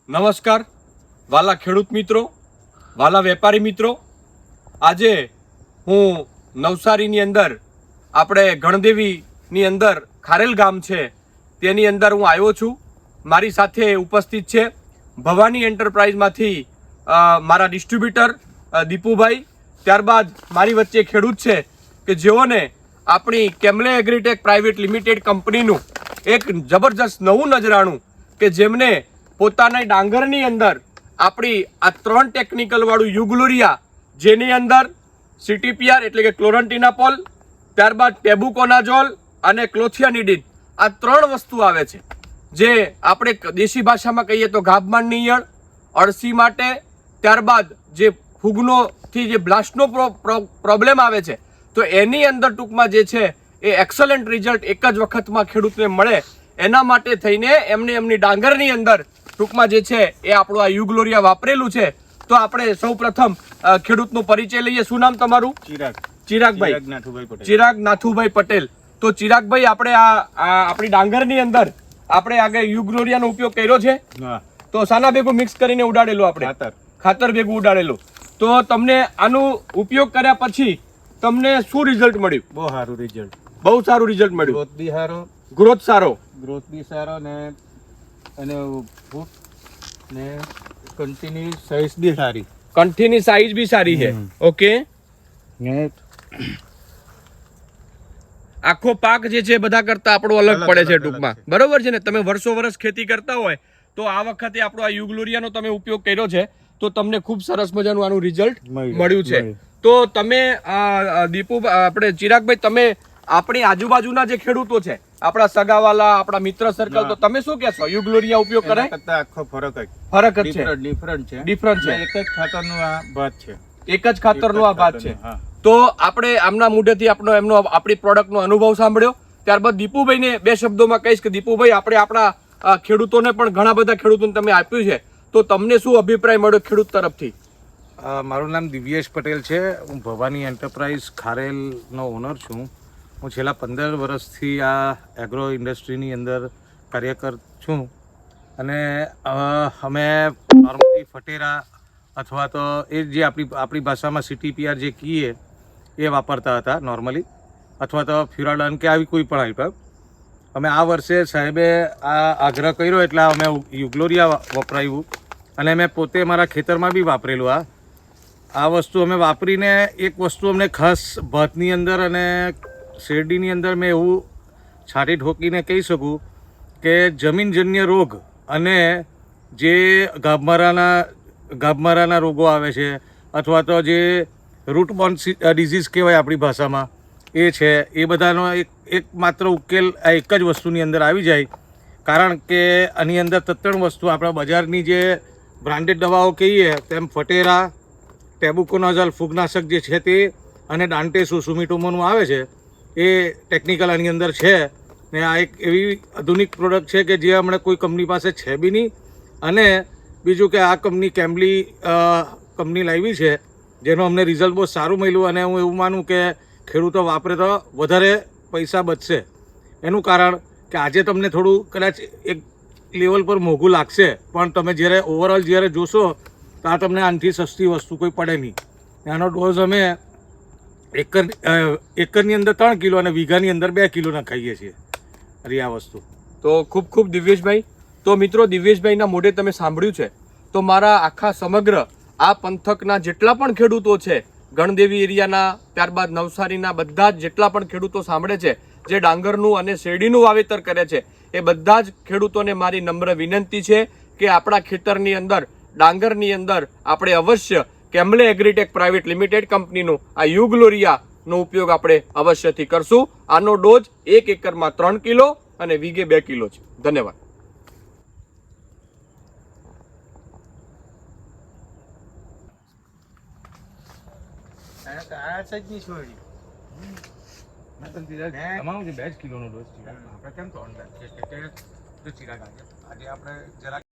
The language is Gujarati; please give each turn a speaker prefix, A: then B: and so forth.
A: નમસ્કાર વાલા ખેડૂત મિત્રો, વાલા વેપારી મિત્રો, આજે હું નવસારીની અંદર આપણે ગણદેવીની અંદર ખારેલ ગામ છે તેની અંદર હું આવ્યો છું. મારી સાથે ઉપસ્થિત છે ભવાની એન્ટરપ્રાઇઝમાંથી મારા ડિસ્ટ્રીબ્યુટર દીપુભાઈ. ત્યારબાદ મારી વચ્ચે ખેડૂત છે કે જેઓને આપણી કેમલે એગ્રીટેક પ્રાઇવેટ લિમિટેડ કંપનીનું એક જબરજસ્ત નવું નજરાણું કે જેમને પોતાના ડાંગરની અંદર આપણી આ 3 ટેકનિકલ વાળું યુગ્લોરિયા, જેની અંદર સીટીપીઆર એટલે કે ક્લોરન્ટિનાપોલ, ત્યારબાદ ટેબુકોનાઝોલ અને ક્લોથિયાનિડિન, આ 3 વસ્તુ આવે છે જે આપણે દેશી ભાષામાં કહીએ તો ગાભમાનની ઈયળ, અળસી માટે, ત્યારબાદ જે ફૂગનોથી જે બ્લાસ્ટનો પ્રોબ્લેમ આવે છે તો એની અંદર ટૂંકમાં જે છે એ એક્સલન્ટ રિઝલ્ટ એક જ વખતમાં ખેડૂતને મળે, એના માટે થઈને એમને એમની ડાંગરની અંદર ટૂંકમાં જે છે એ આપણું આ યુગ્લોરિયા વાપરેલું છે. તો આપણે સૌ પ્રથમ ખેડૂતનો પરિચય લઈએ. શું નામ તમારું? ચિરાગ નાથુભાઈ પટેલ. તો ચિરાગભાઈ, આપણે આપણી ડાંગરની અંદર આપણે આગળ યુગ્લોરિયાનો ઉપયોગ કર્યો છે. તો સાના ભેગું મિક્સ કરીને ઉડાડેલું? આપણે ખાતર ભેગું ઉડાડેલું. તો તમને આનું ઉપયોગ કર્યા પછી તમને શું રિઝલ્ટ મળ્યું?
B: બહુ સારું રિઝલ્ટ.
A: બહુ સારું રિઝલ્ટ મળ્યું.
B: ગ્રોથ બી સારો,
A: ગ્રોથ સારો
B: ને અને ફૂટ ને કન્ટિન્યુ સાઈઝ બી સારી.
A: કંઠીની સાઈઝ બી સારી છે. ઓકે.
B: ને
A: આખો પાક જે છે બધા કરતા આપણો અલગ પડે છે ટૂંકમાં. બરોબર છે ને? તમે વર્ષ ખેતી કરતા હોય તો આ વખતે આપણો આ યુગ્લોરિયાનો તમે ઉપયોગ કર્યો છે તો તમને ખૂબ સરસ મજાનું આનું રિઝલ્ટ મળ્યું છે. તો તમે દીપુ, આપણે ચિરાગભાઈ, તમે આપણી આજુબાજુના જે ખેડૂતો છે, આપણા સગાવાલા, આપણા મિત્ર સર્કલ, તો તમે શું કહેશો? યુગ્લોરિયા ઉપયોગ કરે?
B: આખો ફરક જ
A: છે. ડિફરન્ટ છે.
B: એક જ ખાતરનું આ ભાત છે.
A: એક જ ખાતરનું આ ભાત છે. તો આપણે આમના મુઢેથી આપણી પ્રોડક્ટનો અનુભવ સાંભળ્યો. ત્યારબાદ દીપુભાઈને 2 શબ્દોમાં કહીશ કે દીપુભાઈ, આપણે આપણા ખેડૂતોને પણ ઘણા બધા ખેડૂતોને તમે આપ્યું છે, તો તમને શું અભિપ્રાય મળ્યો ખેડૂત તરફથી?
B: મારું નામ દિવ્યેશ પટેલ છે. હું ભવાની એન્ટરપ્રાઇઝ ખારેલનો ઓનર છું. હું છેલ્લા 15 વર્ષથી આ એગ્રો ઇન્ડસ્ટ્રીની અંદર કાર્યકર છું અને અમે નોર્મલી ફટેરા અથવા તો એ જે આપણી ભાષામાં સીટીપીઆર જે કહીએ એ વાપરતા હતા નોર્મલી, અથવા તો ફ્યુરાડન કે આવી કોઈ પણ આઈટમ. અમે આ વર્ષે સાહેબે આ આગ્રહ કર્યો એટલે અમે યુગ્લોરિયા વપરાયું અને મેં પોતે મારા ખેતરમાં બી વાપરેલું. આ વસ્તુ અમે વાપરીને એક વસ્તુ અમને ખાસ ભાતની અંદર અને શેરડીની અંદર મેં એવું છાંટી ઠોકીને કહી શકું કે જમીનજન્ય રોગ અને જે ગાભમારાના રોગો આવે છે અથવા તો જે રૂટબોર્ન ડિઝીઝ કહેવાય આપણી ભાષામાં, એ છે, એ બધાનો એક માત્ર ઉકેલ આ એક જ વસ્તુની અંદર આવી જાય. કારણ કે આની અંદર 3 વસ્તુ આપણા બજારની જે બ્રાન્ડેડ દવાઓ કહીએ તેમ ફટેરા, ટેબુકોનાઝોલ ફૂગનાશક જે છે તે, અને ડાન્ટેસુ સુમિટોમોનું આવે છે, એ ટેકનિકલ આની અંદર છે. ને આ એક એવી આધુનિક પ્રોડક્ટ છે કે જે હમણાં કોઈ કંપની પાસે છે બી નહીં. અને બીજું કે આ કંપની કેમ્બલી કંપની લાવી છે જેનું અમને રિઝલ્ટ બહુ સારું મળ્યું અને હું એવું માનું કે ખેડૂતો વાપરે તો વધારે પૈસા બચશે. એનું કારણ કે આજે તમને થોડું કદાચ એક લેવલ પર મોંઘું લાગશે, પણ તમે જ્યારે ઓવરઓલ જ્યારે જોશો તો આ તમને આનાથી સસ્તી વસ્તુ કોઈ પડે નહીં. આનો ડોઝ અમે એકરની અંદર 3 કિલો અને વીઘાની અંદર 2 કિલોના ખાઈએ છીએ આ વસ્તુ.
A: તો ખૂબ દિવ્યેશભાઈ. તો મિત્રો, દિવ્યેશભાઈના મોઢે તમે સાંભળ્યું છે. તો મારા આખા સમગ્ર આ પંથકના જેટલા પણ ખેડૂતો છે, ગણદેવી એરિયાના, ત્યારબાદ નવસારીના, બધા જ જેટલા પણ ખેડૂતો સાંભળે છે જે ડાંગરનું અને શેરડીનું વાવેતર કરે છે, એ બધા જ ખેડૂતોને મારી નમ્ર વિનંતી છે કે આપણા ખેતરની અંદર, ડાંગરની અંદર આપણે અવશ્ય કેમલે એગ્રીટેક પ્રાઇવેટ લિમિટેડ કંપનીનું આ યુગ્લોરિયાનો ઉપયોગ આપણે અવશ્યથી કરશું. આનો ડોઝ 1 એકરમાં 3 કિલો અને વીઘે 2 કિલો છે. ધન્યવાદ.
B: તમારું જે 2 કિલોનો ડોઝ છે આપણે કેમ તો ઓનલાઈન આજે આપણે જરા